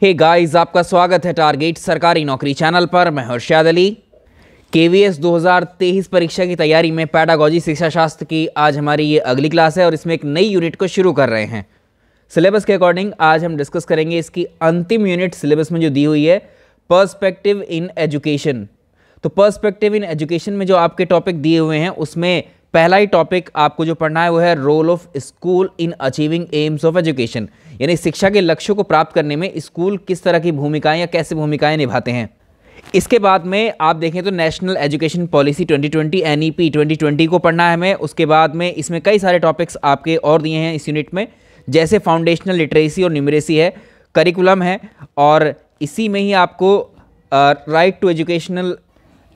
Hey guys, आपका स्वागत है टारगेट सरकारी नौकरी चैनल पर। मैं हर्षद अली। केवीएस 2023 परीक्षा की तैयारी में पैडागोजी शिक्षा शास्त्र की आज हमारी ये अगली क्लास है और इसमें एक नई यूनिट को शुरू कर रहे हैं। सिलेबस के अकॉर्डिंग आज हम डिस्कस करेंगे इसकी अंतिम यूनिट सिलेबस में जो दी हुई है, पर्सपेक्टिव इन एजुकेशन। तो पर्सपेक्टिव इन एजुकेशन में जो आपके टॉपिक दिए हुए हैं उसमें पहला ही टॉपिक आपको जो पढ़ना है वो है role of school in achieving aims of education, यानी शिक्षा के लक्ष्यों को प्राप्त करने में स्कूल किस तरह की भूमिकाएं या कैसे भूमिकाएं निभाते हैं। इसके बाद में आप देखें तो नेशनल एजुकेशन पॉलिसी 2020 NEP 2020 को पढ़ना है हमें। उसके बाद में इसमें कई सारे टॉपिक्स आपके और दिए हैं इस यूनिट में, जैसे फाउंडेशनल लिटरेसी और न्यूमरेसी है, करिकुलम है, और इसी में ही आपको राइट टू एजुकेशनल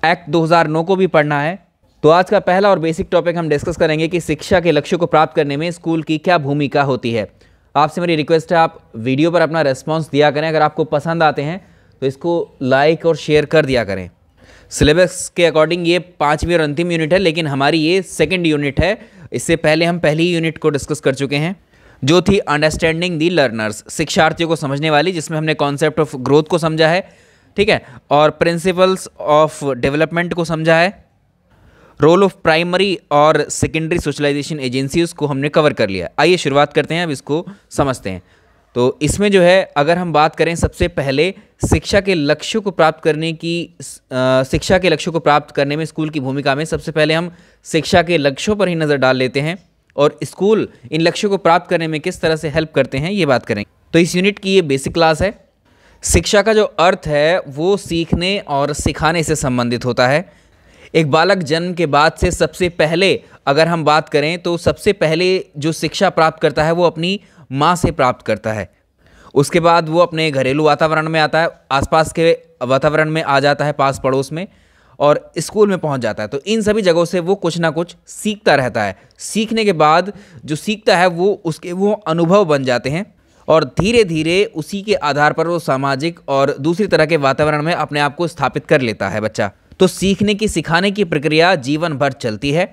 एक्ट 2009 को भी पढ़ना है। तो आज का पहला और बेसिक टॉपिक हम डिस्कस करेंगे कि शिक्षा के लक्ष्यों को प्राप्त करने में स्कूल की क्या भूमिका होती है। आपसे मेरी रिक्वेस्ट है आप वीडियो पर अपना रेस्पॉन्स दिया करें। अगर आपको पसंद आते हैं तो इसको लाइक और शेयर कर दिया करें। सिलेबस के अकॉर्डिंग ये 5वीं और अंतिम यूनिट है, लेकिन हमारी ये सेकंड यूनिट है। इससे पहले हम पहली यूनिट को डिस्कस कर चुके हैं जो थी अंडरस्टैंडिंग दी लर्नर्स, शिक्षार्थियों को समझने वाली, जिसमें हमने कॉन्सेप्ट ऑफ ग्रोथ को समझा है, ठीक है, और प्रिंसिपल्स ऑफ डेवलपमेंट को समझा है। रोल ऑफ प्राइमरी और सेकेंडरी सोशलाइजेशन एजेंसीज को हमने कवर कर लिया। आइए शुरुआत करते हैं, अब इसको समझते हैं। तो इसमें जो है अगर हम बात करें सबसे पहले शिक्षा के लक्ष्यों को प्राप्त करने की, शिक्षा के लक्ष्यों को प्राप्त करने में स्कूल की भूमिका में सबसे पहले हम शिक्षा के लक्ष्यों पर ही नज़र डाल लेते हैं और स्कूल इन लक्ष्यों को प्राप्त करने में किस तरह से हेल्प करते हैं ये बात करेंगे। तो इस यूनिट की ये बेसिक क्लास है। शिक्षा का जो अर्थ है वो सीखने और सिखाने से संबंधित होता है। एक बालक जन्म के बाद से सबसे पहले अगर हम बात करें तो सबसे पहले जो शिक्षा प्राप्त करता है वो अपनी माँ से प्राप्त करता है। उसके बाद वो अपने घरेलू वातावरण में आता है, आसपास के वातावरण में आ जाता है, पास पड़ोस में, और स्कूल में पहुंच जाता है। तो इन सभी जगहों से वो कुछ ना कुछ सीखता रहता है। सीखने के बाद जो सीखता है वो अनुभव बन जाते हैं और धीरे धीरे उसी के आधार पर वो सामाजिक और दूसरी तरह के वातावरण में अपने आप को स्थापित कर लेता है बच्चा। तो सीखने की, सिखाने की प्रक्रिया जीवन भर चलती है।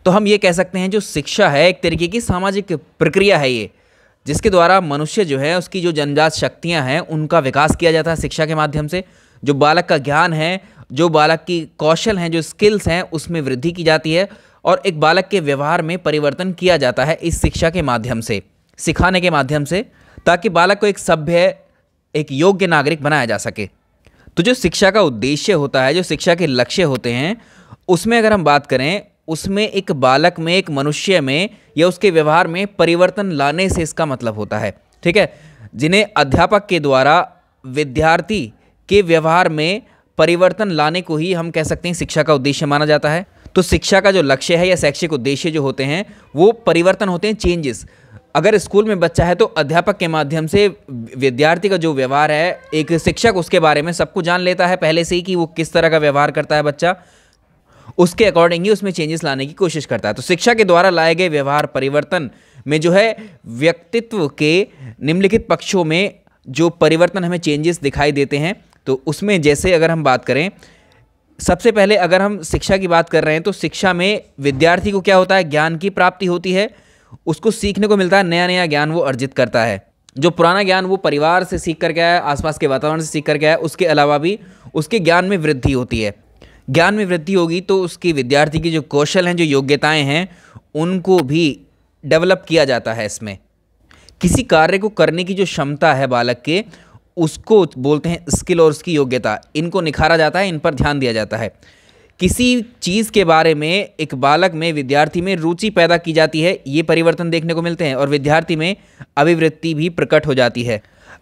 तो हम ये कह सकते हैं जो शिक्षा है एक तरीके की सामाजिक प्रक्रिया है ये, जिसके द्वारा मनुष्य जो है उसकी जो जन्मजात शक्तियां हैं उनका विकास किया जाता है शिक्षा के माध्यम से। जो बालक का ज्ञान है, जो बालक की कौशल हैं, जो स्किल्स हैं, उसमें वृद्धि की जाती है और एक बालक के व्यवहार में परिवर्तन किया जाता है इस शिक्षा के माध्यम से, सिखाने के माध्यम से, ताकि बालक को एक सभ्य, एक योग्य नागरिक बनाया जा सके। तो जो शिक्षा का उद्देश्य होता है, जो शिक्षा के लक्ष्य होते हैं, उसमें अगर हम बात करें, उसमें एक बालक में, एक मनुष्य में या उसके व्यवहार में परिवर्तन लाने से इसका मतलब होता है, ठीक है, जिन्हें अध्यापक के द्वारा विद्यार्थी के व्यवहार में परिवर्तन लाने को ही हम कह सकते हैं शिक्षा का उद्देश्य माना जाता है। तो शिक्षा का जो लक्ष्य है या शैक्षिक उद्देश्य जो होते हैं वो परिवर्तन होते हैं, चेंजेस। अगर स्कूल में बच्चा है तो अध्यापक के माध्यम से विद्यार्थी का जो व्यवहार है, एक शिक्षक उसके बारे में सब कुछ जान लेता है पहले से ही कि वो किस तरह का व्यवहार करता है बच्चा, उसके अकॉर्डिंग ही उसमें चेंजेस लाने की कोशिश करता है। तो शिक्षा के द्वारा लाए गए व्यवहार परिवर्तन में जो है व्यक्तित्व के निम्नलिखित पक्षों में जो परिवर्तन हमें चेंजेस दिखाई देते हैं। तो उसमें जैसे अगर हम बात करें, सबसे पहले अगर हम शिक्षा की बात कर रहे हैं तो शिक्षा में विद्यार्थी को क्या होता है, ज्ञान की प्राप्ति होती है, उसको सीखने को मिलता है, नया नया ज्ञान वो अर्जित करता है। जो पुराना ज्ञान वो परिवार से सीख करके आया, आसपास के वातावरण से सीख करके आया, उसके अलावा भी उसके ज्ञान में वृद्धि होती है। ज्ञान में वृद्धि होगी तो उसकी विद्यार्थी की जो कौशल हैं, जो योग्यताएं हैं, उनको भी डेवलप किया जाता है। इसमें किसी कार्य को करने की जो क्षमता है बालक के, उसको बोलते हैं स्किल और उसकी योग्यता, इनको निखारा जाता है, इन पर ध्यान दिया जाता है। किसी चीज़ के बारे में एक बालक में, विद्यार्थी में रुचि पैदा की जाती है, ये परिवर्तन देखने को मिलते हैं और विद्यार्थी में अभिवृत्ति भी प्रकट हो जाती है।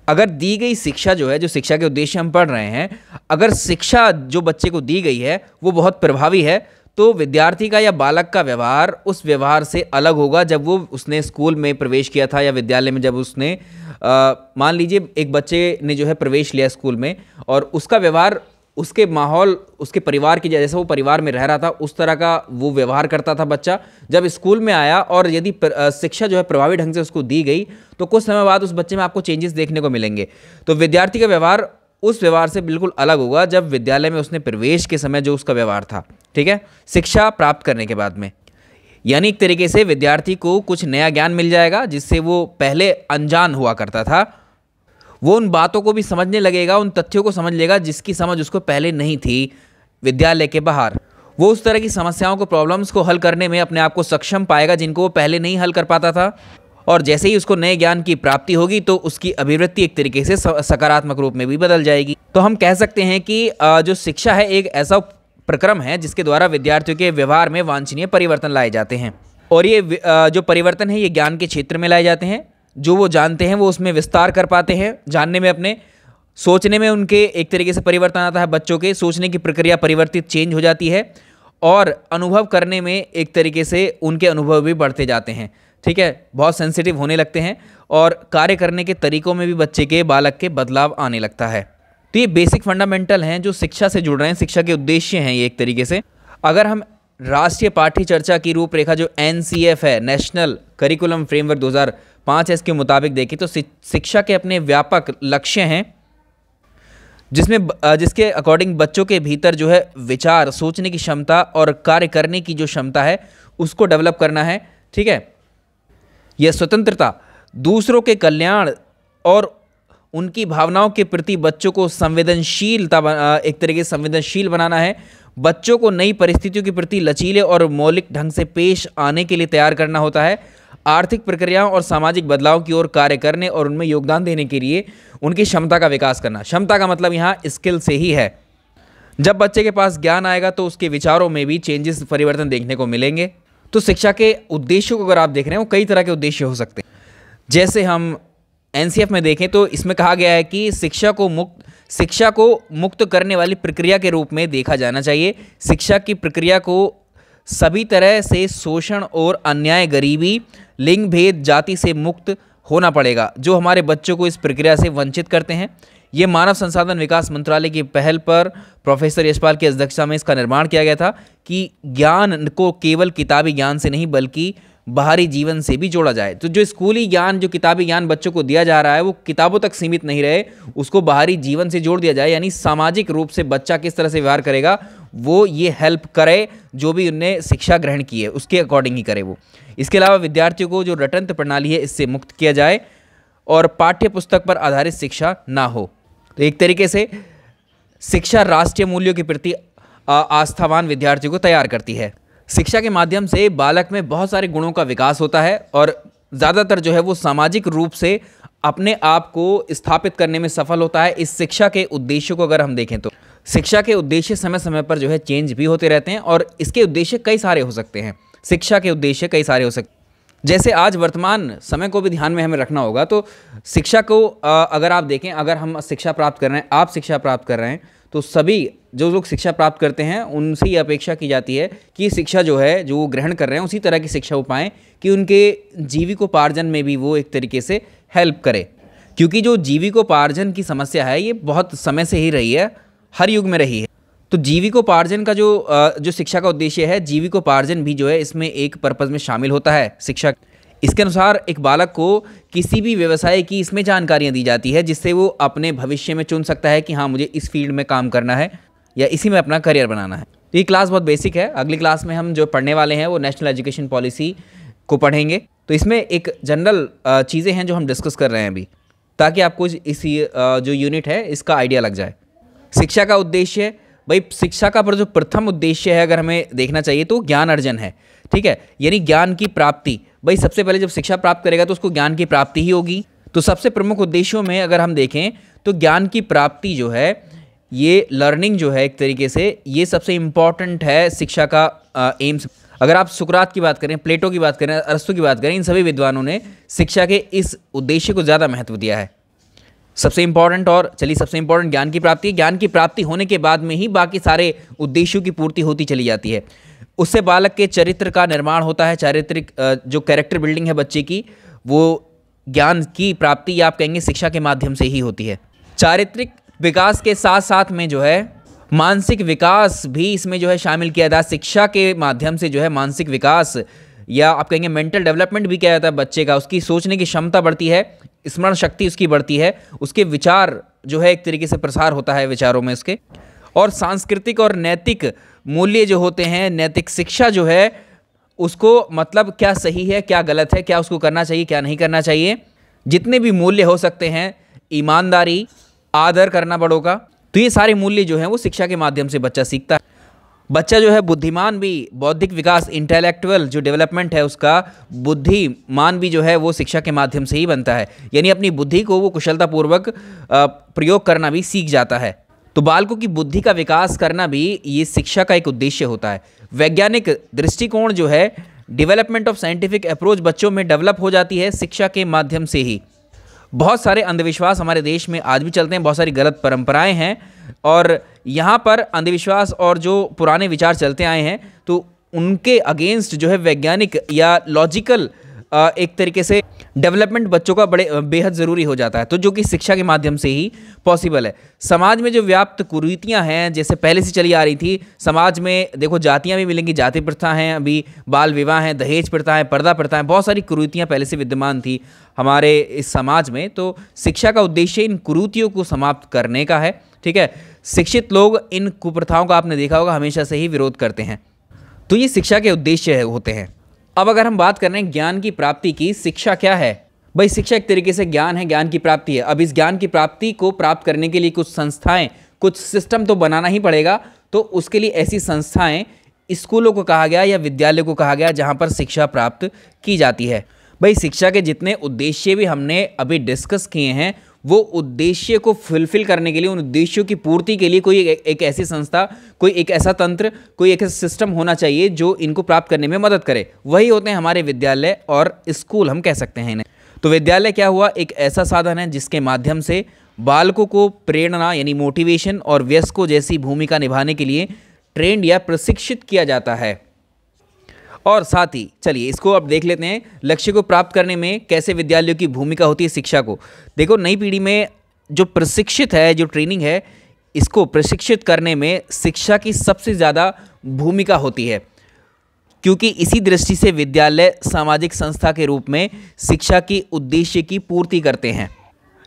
अगर दी गई शिक्षा जो है, जो शिक्षा के उद्देश्य हम पढ़ रहे हैं, अगर शिक्षा जो बच्चे को दी गई है वो बहुत प्रभावी है तो विद्यार्थी का या बालक का व्यवहार उस व्यवहार से अलग होगा जब वो उसने स्कूल में प्रवेश किया था या विद्यालय में जब उसने मान लीजिए एक बच्चे ने जो है प्रवेश लिया स्कूल में और उसका व्यवहार, उसके माहौल, उसके परिवार की, जैसे वो परिवार में रह रहा था उस तरह का वो व्यवहार करता था बच्चा। जब स्कूल में आया और यदि शिक्षा जो है प्रभावी ढंग से उसको दी गई तो कुछ समय बाद उस बच्चे में आपको चेंजेस देखने को मिलेंगे। तो विद्यार्थी का व्यवहार उस व्यवहार से बिल्कुल अलग होगा जब विद्यालय में उसने प्रवेश के समय जो उसका व्यवहार था, ठीक है, शिक्षा प्राप्त करने के बाद में। यानी एक तरीके से विद्यार्थी को कुछ नया ज्ञान मिल जाएगा जिससे वो पहले अनजान हुआ करता था, वो उन बातों को भी समझने लगेगा, उन तथ्यों को समझ लेगा जिसकी समझ उसको पहले नहीं थी विद्यालय के बाहर। वो उस तरह की समस्याओं को, प्रॉब्लम्स को हल करने में अपने आप को सक्षम पाएगा जिनको वो पहले नहीं हल कर पाता था। और जैसे ही उसको नए ज्ञान की प्राप्ति होगी तो उसकी अभिवृत्ति एक तरीके से सकारात्मक रूप में भी बदल जाएगी। तो हम कह सकते हैं कि जो शिक्षा है एक ऐसा प्रक्रम है जिसके द्वारा विद्यार्थियों के व्यवहार में वांछनीय परिवर्तन लाए जाते हैं। और ये जो परिवर्तन है ये ज्ञान के क्षेत्र में लाए जाते हैं। जो वो जानते हैं वो उसमें विस्तार कर पाते हैं, जानने में, अपने सोचने में उनके एक तरीके से परिवर्तन आता है। बच्चों के सोचने की प्रक्रिया परिवर्तित, चेंज हो जाती है और अनुभव करने में एक तरीके से उनके अनुभव भी बढ़ते जाते हैं। ठीक है, बहुत सेंसिटिव होने लगते हैं और कार्य करने के तरीकों में भी बच्चे के, बालक के बदलाव आने लगता है। तो ये बेसिक फंडामेंटल हैं जो शिक्षा से जुड़ रहे हैं, शिक्षा के उद्देश्य हैं ये एक तरीके से। अगर हम राष्ट्रीय पाठ्य चर्चा की रूपरेखा जो NCF है, नेशनल करिकुलम फ्रेमवर्क 2005 है, इसके मुताबिक देखें तो शिक्षा के अपने व्यापक लक्ष्य हैं जिसके अकॉर्डिंग बच्चों के भीतर जो है विचार, सोचने की क्षमता और कार्य करने की जो क्षमता है उसको डेवलप करना है। ठीक है, यह स्वतंत्रता, दूसरों के कल्याण और उनकी भावनाओं के प्रति बच्चों को संवेदनशीलता, एक तरीके से संवेदनशील बनाना है। बच्चों को नई परिस्थितियों के प्रति लचीले और मौलिक ढंग से पेश आने के लिए तैयार करना होता है। आर्थिक प्रक्रियाओं और सामाजिक बदलाव की ओर कार्य करने और उनमें योगदान देने के लिए उनकी क्षमता का विकास करना। क्षमता का मतलब यहाँ स्किल से ही है। जब बच्चे के पास ज्ञान आएगा तो उसके विचारों में भी चेंजेस, परिवर्तन देखने को मिलेंगे। तो शिक्षा के उद्देश्यों को अगर आप देख रहे हैं वो कई तरह के उद्देश्य हो सकते हैं। जैसे हम NCF में देखें तो इसमें कहा गया है कि शिक्षा को मुक्त करने वाली प्रक्रिया के रूप में देखा जाना चाहिए। शिक्षा की प्रक्रिया को सभी तरह से शोषण और अन्याय, गरीबी, लिंग भेद, जाति से मुक्त होना पड़ेगा जो हमारे बच्चों को इस प्रक्रिया से वंचित करते हैं। ये मानव संसाधन विकास मंत्रालय की पहल पर प्रोफेसर यशपाल की अध्यक्षता में इसका निर्माण किया गया था कि ज्ञान को केवल किताबी ज्ञान से नहीं बल्कि बाहरी जीवन से भी जोड़ा जाए। तो जो स्कूली ज्ञान, जो किताबी ज्ञान बच्चों को दिया जा रहा है वो किताबों तक सीमित नहीं रहे, उसको बाहरी जीवन से जोड़ दिया जाए। यानी सामाजिक रूप से बच्चा किस तरह से व्यवहार करेगा वो ये हेल्प करे, जो भी उनने शिक्षा ग्रहण की है उसके अकॉर्डिंग ही करे वो। इसके अलावा विद्यार्थियों को जो रटंत्र प्रणाली है इससे मुक्त किया जाए और पाठ्य पुस्तक पर आधारित शिक्षा ना हो। तो एक तरीके से शिक्षा राष्ट्रीय मूल्यों के प्रति आस्थावान विद्यार्थियों को तैयार करती है। शिक्षा के माध्यम से बालक में बहुत सारे गुणों का विकास होता है और ज़्यादातर जो है वो सामाजिक रूप से अपने आप को स्थापित करने में सफल होता है। इस शिक्षा के उद्देश्यों को अगर हम देखें तो शिक्षा के उद्देश्य समय समय पर जो है चेंज भी होते रहते हैं और इसके उद्देश्य कई सारे हो सकते हैं। शिक्षा के उद्देश्य कई सारे हो सकते हैं। जैसे आज वर्तमान समय को भी ध्यान में हमें रखना होगा। तो शिक्षा को अगर आप देखें, अगर हम शिक्षा प्राप्त कर रहे हैं, आप शिक्षा प्राप्त कर रहे हैं, तो सभी जो लोग शिक्षा प्राप्त करते हैं उनसे ये अपेक्षा की जाती है कि शिक्षा जो है जो वो ग्रहण कर रहे हैं उसी तरह की शिक्षा वो पाएँ कि उनके जीविकोपार्जन में भी वो एक तरीके से हेल्प करे। क्योंकि जो जीविकोपार्जन की समस्या है ये बहुत समय से ही रही है, हर युग में रही है। तो जीविकोपार्जन का जो शिक्षा का उद्देश्य है, जीविकोपार्जन भी जो है इसमें एक पर्पज़ में शामिल होता है शिक्षा। इसके अनुसार एक बालक को किसी भी व्यवसाय की इसमें जानकारियाँ दी जाती है जिससे वो अपने भविष्य में चुन सकता है कि हाँ मुझे इस फील्ड में काम करना है या इसी में अपना करियर बनाना है। तो ये क्लास बहुत बेसिक है। अगली क्लास में हम जो पढ़ने वाले हैं वो नेशनल एजुकेशन पॉलिसी को पढ़ेंगे। तो इसमें एक जनरल चीज़ें हैं जो हम डिस्कस कर रहे हैं अभी, ताकि आपको इसी जो यूनिट है इसका आइडिया लग जाए। शिक्षा का उद्देश्य, भाई शिक्षा का पर जो प्रथम उद्देश्य है अगर हमें देखना चाहिए तो ज्ञान अर्जन है। ठीक है, यानी ज्ञान की प्राप्ति। भाई सबसे पहले जब शिक्षा प्राप्त करेगा तो उसको ज्ञान की प्राप्ति ही होगी। तो सबसे प्रमुख उद्देश्यों में अगर हम देखें तो ज्ञान की प्राप्ति जो है, ये लर्निंग जो है एक तरीके से ये सबसे इम्पॉर्टेंट है शिक्षा का एम्स। अगर आप सुकरात की बात करें, प्लेटो की बात करें, अरस्तु की बात करें, इन सभी विद्वानों ने शिक्षा के इस उद्देश्य को ज़्यादा महत्व दिया है। सबसे इम्पॉर्टेंट, और चलिए सबसे इम्पॉर्टेंट ज्ञान की प्राप्ति है। ज्ञान की प्राप्ति होने के बाद में ही बाकी सारे उद्देश्यों की पूर्ति होती चली जाती है। उससे बालक के चरित्र का निर्माण होता है। चारित्रिक जो कैरेक्टर बिल्डिंग है बच्चे की, वो ज्ञान की प्राप्ति या आप कहेंगे शिक्षा के माध्यम से ही होती है। चारित्रिक विकास के साथ साथ में जो है मानसिक विकास भी इसमें जो है शामिल किया जाता है। शिक्षा के माध्यम से जो है मानसिक विकास या आप कहेंगे मेंटल डेवलपमेंट भी किया जाता है बच्चे का। उसकी सोचने की क्षमता बढ़ती है, स्मरण शक्ति उसकी बढ़ती है, उसके विचार जो है एक तरीके से प्रसार होता है विचारों में उसके। और सांस्कृतिक और नैतिक मूल्य जो होते हैं, नैतिक शिक्षा जो है उसको मतलब क्या सही है क्या गलत है, क्या उसको करना चाहिए क्या नहीं करना चाहिए, जितने भी मूल्य हो सकते हैं ईमानदारी, आदर करना बड़ों का। तो ये सारे मूल्य जो हैं वो शिक्षा के माध्यम से बच्चा सीखता है। बच्चा जो है बुद्धिमान भी, बौद्धिक विकास, इंटेलेक्चुअल जो डेवलपमेंट है उसका, बुद्धिमान भी जो है वो शिक्षा के माध्यम से ही बनता है। यानी अपनी बुद्धि को वो कुशलतापूर्वक प्रयोग करना भी सीख जाता है। तो बालकों की बुद्धि का विकास करना भी ये शिक्षा का एक उद्देश्य होता है। वैज्ञानिक दृष्टिकोण जो है, डेवलपमेंट ऑफ साइंटिफिक अप्रोच बच्चों में डेवलप हो जाती है शिक्षा के माध्यम से ही। बहुत सारे अंधविश्वास हमारे देश में आज भी चलते हैं, बहुत सारी गलत परंपराएं हैं और यहाँ पर अंधविश्वास और जो पुराने विचार चलते आए हैं तो उनके अगेंस्ट जो है वैज्ञानिक या लॉजिकल एक तरीके से डेवलपमेंट बच्चों का बेहद ज़रूरी हो जाता है, तो जो कि शिक्षा के माध्यम से ही पॉसिबल है। समाज में जो व्याप्त कुरीतियां हैं, जैसे पहले से चली आ रही थी, समाज में देखो जातियां भी मिलेंगी, जाति प्रथा हैं, अभी बाल विवाह हैं, दहेज प्रथा है, पर्दा प्रथा है, बहुत सारी कुरीतियां पहले से विद्यमान थी हमारे इस समाज में। तो शिक्षा का उद्देश्य इन कुरीतियों को समाप्त करने का है। ठीक है, शिक्षित लोग इन कुप्रथाओं का आपने देखा होगा हमेशा से ही विरोध करते हैं। तो ये शिक्षा के उद्देश्य होते हैं। अब अगर हम बात कर रहे हैं ज्ञान की प्राप्ति की, शिक्षा क्या है भाई? शिक्षा एक तरीके से ज्ञान है, ज्ञान की प्राप्ति है। अब इस ज्ञान की प्राप्ति को प्राप्त करने के लिए कुछ संस्थाएं, कुछ सिस्टम तो बनाना ही पड़ेगा। तो उसके लिए ऐसी संस्थाएं, स्कूलों को कहा गया या विद्यालय को कहा गया जहां पर शिक्षा प्राप्त की जाती है। भाई शिक्षा के जितने उद्देश्य भी हमने अभी डिस्कस किए हैं, वो उद्देश्य को फुलफिल करने के लिए, उन उद्देश्यों की पूर्ति के लिए कोई एक ऐसी संस्था, कोई एक ऐसा तंत्र, कोई एक ऐसा सिस्टम होना चाहिए जो इनको प्राप्त करने में मदद करे। वही होते हैं हमारे विद्यालय और स्कूल, हम कह सकते हैं इन्हें। तो विद्यालय क्या हुआ? एक ऐसा साधन है जिसके माध्यम से बालकों को प्रेरणा यानी मोटिवेशन और वयस्कों जैसी भूमिका निभाने के लिए ट्रेंड या प्रशिक्षित किया जाता है। और साथ ही चलिए इसको अब देख लेते हैं, लक्ष्य को प्राप्त करने में कैसे विद्यालयों की भूमिका होती है शिक्षा को। देखो, नई पीढ़ी में जो प्रशिक्षित है, जो ट्रेनिंग है, इसको प्रशिक्षित करने में शिक्षा की सबसे ज़्यादा भूमिका होती है, क्योंकि इसी दृष्टि से विद्यालय सामाजिक संस्था के रूप में शिक्षा की उद्देश्य की पूर्ति करते हैं।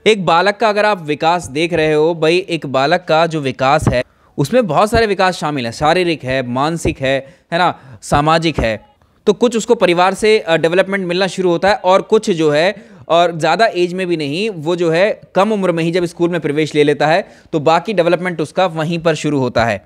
एक बालक का अगर आप विकास देख रहे हो भाई, एक बालक का जो विकास है उसमें बहुत सारे विकास शामिल हैं, शारीरिक है, मानसिक है ना, सामाजिक है। तो कुछ उसको परिवार से डेवलपमेंट मिलना शुरू होता है और कुछ जो है और ज़्यादा एज में भी नहीं, वो जो है कम उम्र में ही जब स्कूल में प्रवेश ले लेता है तो बाकी डेवलपमेंट उसका वहीं पर शुरू होता है।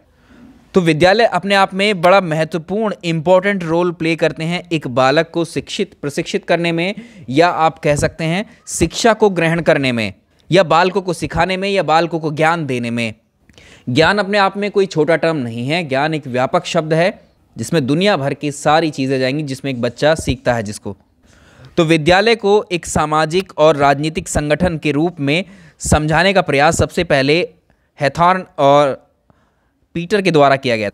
तो विद्यालय अपने आप में बड़ा महत्वपूर्ण इंपॉर्टेंट रोल प्ले करते हैं एक बालक को प्रशिक्षित करने में, या आप कह सकते हैं शिक्षा को ग्रहण करने में, या बालकों को सिखाने में, या बालकों को ज्ञान देने में। ज्ञान अपने आप में कोई छोटा टर्म नहीं है, ज्ञान एक व्यापक शब्द है जिसमें दुनिया भर की सारी चीज़ें जाएंगी, जिसमें एक बच्चा सीखता है जिसको। तो विद्यालय को एक सामाजिक और राजनीतिक संगठन के रूप में समझाने का प्रयास सबसे पहले हैथॉर्न और पीटर के द्वारा किया गया।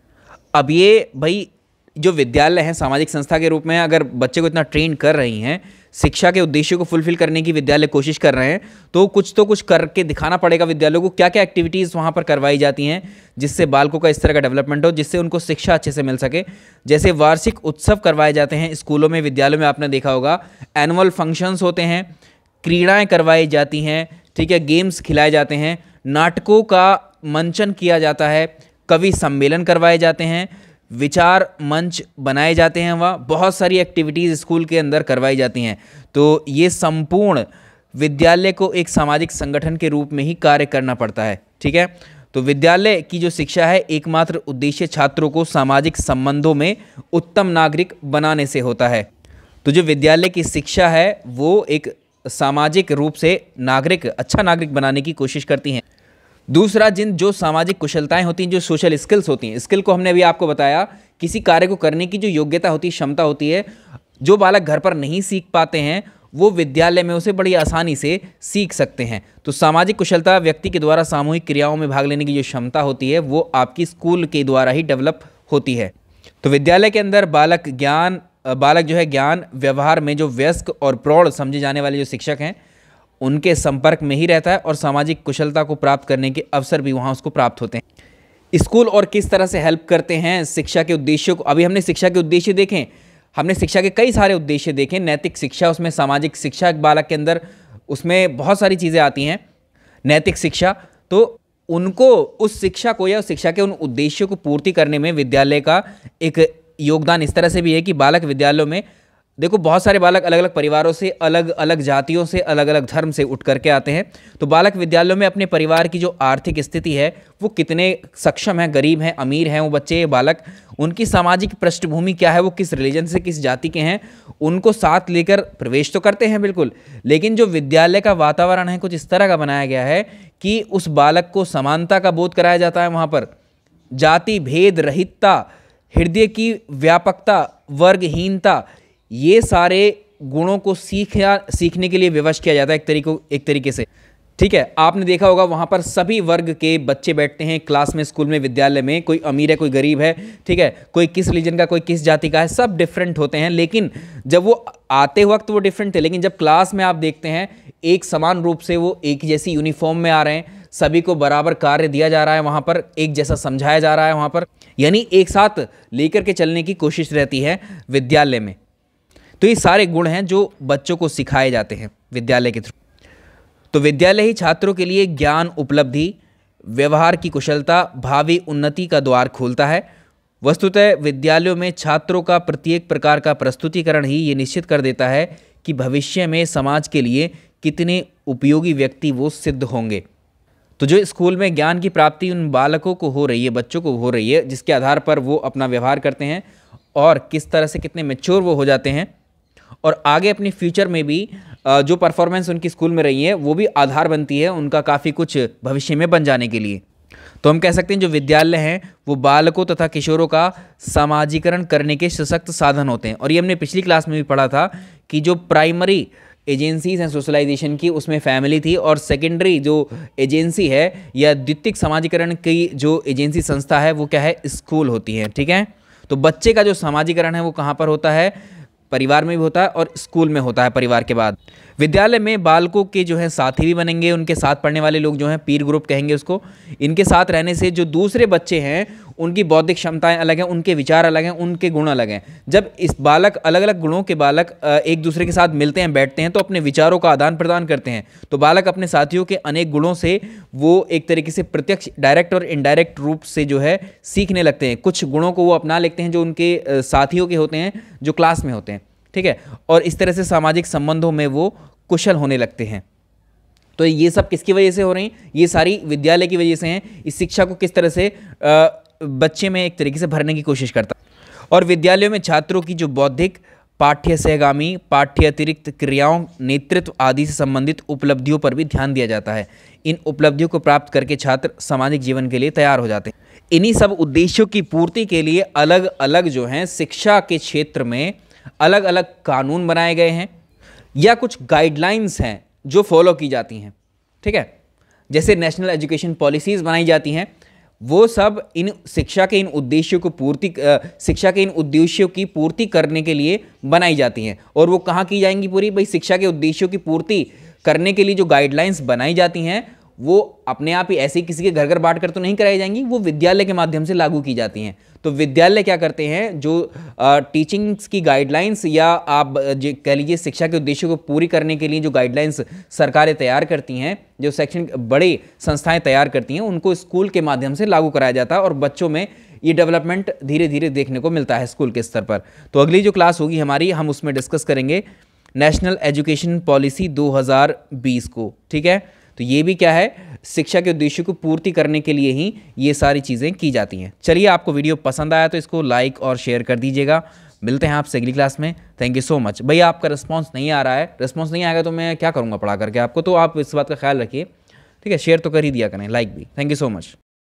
अब ये भाई जो विद्यालय है सामाजिक संस्था के रूप में, अगर बच्चे को इतना ट्रेन कर रही हैं, शिक्षा के उद्देश्यों को फुलफिल करने की विद्यालय कोशिश कर रहे हैं, तो कुछ करके दिखाना पड़ेगा विद्यालयों को, क्या क्या एक्टिविटीज़ वहाँ पर करवाई जाती हैं जिससे बालकों का इस तरह का डेवलपमेंट हो, जिससे उनको शिक्षा अच्छे से मिल सके। जैसे वार्षिक उत्सव करवाए जाते हैं स्कूलों में, विद्यालयों में, आपने देखा होगा एनुअल फंक्शंस होते हैं, क्रीड़ाएँ करवाई जाती हैं, ठीक है, गेम्स खिलाए जाते हैं, नाटकों का मंचन किया जाता है, कवि सम्मेलन करवाए जाते हैं, विचार मंच बनाए जाते हैं, वहाँ बहुत सारी एक्टिविटीज़ स्कूल के अंदर करवाई जाती हैं। तो ये संपूर्ण विद्यालय को एक सामाजिक संगठन के रूप में ही कार्य करना पड़ता है। ठीक है, तो विद्यालय की जो शिक्षा है एकमात्र उद्देश्य छात्रों को सामाजिक संबंधों में उत्तम नागरिक बनाने से होता है। तो जो विद्यालय की शिक्षा है वो एक सामाजिक रूप से अच्छा नागरिक बनाने की कोशिश करती हैं। दूसरा, जो सामाजिक कुशलताएं होती हैं, जो सोशल स्किल्स होती हैं, स्किल को हमने अभी आपको बताया, किसी कार्य को करने की जो योग्यता होती है, क्षमता होती है, जो बालक घर पर नहीं सीख पाते हैं वो विद्यालय में उसे बड़ी आसानी से सीख सकते हैं। तो सामाजिक कुशलता व्यक्ति के द्वारा सामूहिक क्रियाओं में भाग लेने की जो क्षमता होती है वो आपकी स्कूल के द्वारा ही डेवलप होती है। तो विद्यालय के अंदर बालक जो है ज्ञान व्यवहार में जो वयस्क और प्रौढ़ समझे जाने वाले जो शिक्षक हैं उनके संपर्क में ही रहता है, और सामाजिक कुशलता को प्राप्त करने के अवसर भी वहाँ उसको प्राप्त होते हैं। स्कूल और किस तरह से हेल्प करते हैं शिक्षा के उद्देश्यों को। अभी हमने शिक्षा के उद्देश्य देखें, हमने शिक्षा के कई सारे उद्देश्य देखे। नैतिक शिक्षा, उसमें सामाजिक शिक्षा एक बालक के अंदर, उसमें बहुत सारी चीज़ें आती हैं। नैतिक शिक्षा, तो उनको उस शिक्षा को या उस शिक्षा के उन उद्देश्यों को पूर्ति करने में विद्यालय का एक योगदान इस तरह से भी है कि बालक विद्यालयों में देखो बहुत सारे बालक अलग अलग परिवारों से, अलग अलग जातियों से, अलग अलग धर्म से उठ करके आते हैं। तो बालक विद्यालयों में अपने परिवार की जो आर्थिक स्थिति है वो कितने सक्षम है, गरीब हैं, अमीर हैं वो बच्चे, बालक, उनकी सामाजिक पृष्ठभूमि क्या है, वो किस रिलीजन से, किस जाति के हैं, उनको साथ लेकर प्रवेश तो करते हैं बिल्कुल, लेकिन जो विद्यालय का वातावरण है कुछ इस तरह का बनाया गया है कि उस बालक को समानता का बोध कराया जाता है। वहाँ पर जाति भेद रहितता, हृदय की व्यापकता, वर्गहीनता, ये सारे गुणों को सीखने के लिए विवश किया जाता है एक तरीके से। ठीक है, आपने देखा होगा वहाँ पर सभी वर्ग के बच्चे बैठते हैं क्लास में, स्कूल में, विद्यालय में, कोई अमीर है, कोई गरीब है, ठीक है, कोई किस रिलीजन का, कोई किस जाति का है, सब डिफरेंट होते हैं। लेकिन जब वो आते वक्त वो डिफरेंट थे, लेकिन जब क्लास में आप देखते हैं एक समान रूप से वो एक जैसी यूनिफॉर्म में आ रहे हैं, सभी को बराबर कार्य दिया जा रहा है, वहाँ पर एक जैसा समझाया जा रहा है, वहाँ पर यानी एक साथ लेकर के चलने की कोशिश रहती है विद्यालय में। तो ये सारे गुण हैं जो बच्चों को सिखाए जाते हैं विद्यालय के थ्रू। तो विद्यालय ही छात्रों के लिए ज्ञान, उपलब्धि, व्यवहार की कुशलता, भावी उन्नति का द्वार खोलता है। वस्तुतः विद्यालयों में छात्रों का प्रत्येक प्रकार का प्रस्तुतिकरण ही ये निश्चित कर देता है कि भविष्य में समाज के लिए कितने उपयोगी व्यक्ति वो सिद्ध होंगे। तो जो स्कूल में ज्ञान की प्राप्ति उन बालकों को हो रही है, बच्चों को हो रही है, जिसके आधार पर वो अपना व्यवहार करते हैं और किस तरह से कितने मैच्योर वो हो जाते हैं, और आगे अपनी फ्यूचर में भी जो परफॉर्मेंस उनकी स्कूल में रही है वो भी आधार बनती है उनका काफ़ी कुछ भविष्य में बन जाने के लिए। तो हम कह सकते हैं जो विद्यालय हैं वो बालकों तथा किशोरों का समाजीकरण करने के सशक्त साधन होते हैं। और ये हमने पिछली क्लास में भी पढ़ा था कि जो प्राइमरी एजेंसीज हैं सोशलाइजेशन की, उसमें फैमिली थी, और सेकेंडरी जो एजेंसी है या द्वितीयक समाजीकरण की जो एजेंसी संस्था है वो क्या है, स्कूल होती है। ठीक है, तो बच्चे का जो समाजीकरण है वो कहाँ पर होता है, परिवार में भी होता है और स्कूल में होता है परिवार के बाद। विद्यालय में बालकों के जो है साथी भी बनेंगे, उनके साथ पढ़ने वाले लोग जो हैं पीर ग्रुप कहेंगे उसको। इनके साथ रहने से जो दूसरे बच्चे हैं उनकी बौद्धिक क्षमताएं अलग हैं, उनके विचार अलग हैं, उनके गुण अलग हैं। जब इस बालक, अलग अलग गुणों के बालक एक दूसरे के साथ मिलते हैं, बैठते हैं, तो अपने विचारों का आदान प्रदान करते हैं। तो बालक अपने साथियों के अनेक गुणों से वो एक तरीके से प्रत्यक्ष, डायरेक्ट और इनडायरेक्ट रूप से जो है सीखने लगते हैं। कुछ गुणों को वो अपना लेते हैं जो उनके साथियों के होते हैं, जो क्लास में होते हैं। ठीक है, और इस तरह से सामाजिक संबंधों में वो कुशल होने लगते हैं। तो ये सब किसकी वजह से हो रही हैं? ये सारी विद्यालय की वजह से हैं। इस शिक्षा को किस तरह से बच्चे में एक तरीके से भरने की कोशिश करता है। और विद्यालयों में छात्रों की जो बौद्धिक, पाठ्य सहगामी, पाठ्य अतिरिक्त क्रियाओं, नेतृत्व आदि से संबंधित उपलब्धियों पर भी ध्यान दिया जाता है। इन उपलब्धियों को प्राप्त करके छात्र सामाजिक जीवन के लिए तैयार हो जाते हैं। इन्हीं सब उद्देश्यों की पूर्ति के लिए अलग अलग जो हैं शिक्षा के क्षेत्र में अलग अलग कानून बनाए गए हैं या कुछ गाइडलाइंस हैं जो फॉलो की जाती हैं। ठीक है, जैसे नेशनल एजुकेशन पॉलिसीज़ बनाई जाती हैं, वो सब इन शिक्षा के इन उद्देश्यों की पूर्ति करने के लिए बनाई जाती हैं। और वो कहाँ की जाएंगी पूरी? भाई शिक्षा के उद्देश्यों की पूर्ति करने के लिए जो गाइडलाइंस बनाई जाती हैं वो अपने आप ही ऐसे ही किसी के घर घर बांट कर तो नहीं कराई जाएंगी, वो विद्यालय के माध्यम से लागू की जाती हैं। तो विद्यालय क्या करते हैं, जो टीचिंग्स की गाइडलाइंस या आप कह लीजिए शिक्षा के उद्देश्यों को पूरी करने के लिए जो गाइडलाइंस सरकारें तैयार करती हैं, जो शैक्षणिक बड़ी संस्थाएं तैयार करती हैं, उनको स्कूल के माध्यम से लागू कराया जाता है और बच्चों में ये डेवलपमेंट धीरे धीरे देखने को मिलता है स्कूल के स्तर पर। तो अगली जो क्लास होगी हमारी, हम उसमें डिस्कस करेंगे नेशनल एजुकेशन पॉलिसी 2020 को। ठीक है, तो ये भी क्या है, शिक्षा के उद्देश्यों को पूर्ति करने के लिए ही ये सारी चीज़ें की जाती हैं। चलिए, आपको वीडियो पसंद आया तो इसको लाइक और शेयर कर दीजिएगा। मिलते हैं आपसे अगली क्लास में। Thank you so much. भैया आपका रिस्पांस नहीं आ रहा है, रिस्पांस नहीं आएगा तो मैं क्या करूँगा पढ़ा करके आपको, तो आप इस बात का ख्याल रखिए। ठीक है, शेयर तो कर ही दिया करें, लाइक भी। Thank you so much.